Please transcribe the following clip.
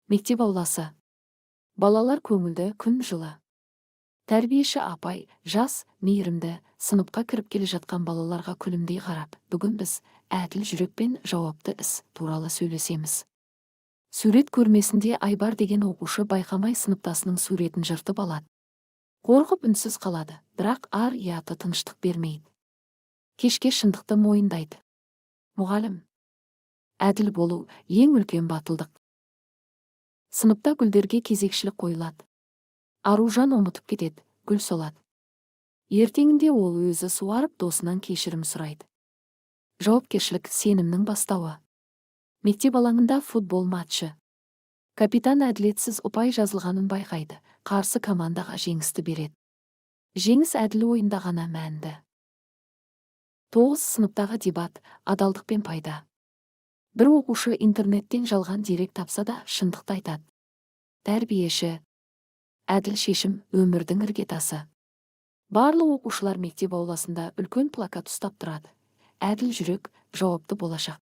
Мектеп ауласы. Балалар көңілді, күн жылы. Тәрбиеші апай, жас, мейірімді, сыныпқа кіріп келе жатқан балаларға күлімдей қарап, бүгін біз әділ жүрекпен жауапты іс туралы сөйлесеміз. Сурет көрмесінде Айбар деген оқушы байқамай сыныптасының суретін жыртып алады. Қорқып үнсіз қалады, бірақ ар ұяты тыныштық бермейді. Кешке шындықты мойындайды. Мұғалім. Әділ болу ең үлкен батылдық. Сыныпта гүлдерге кезекшілік қойылады. Аружан ұмытып кетеді, гүл солады. Ертеңінде ол өзі суарып досынан кешірім сұрайды. Жауапкершілік сенімнің бастауы. Мектеп алаңында футбол матчы. Капитан әділетсіз ұпай жазылғанын байқайды, қарсы командаға жеңісті береді. Жеңіс әділ ойында ғана мәнді. 9 сыныптағы дебат, адалдық пен пайда. Бір оқушы интернеттен жалған дерек тапса да шындықты айтады. Тәрбиеші. Әділ шешім өмірдің іргетасы. Барлық оқушылар мектеп ауласында үлкен плакат ұстап тұрады. Әділ жүрек, жауапты болашақ.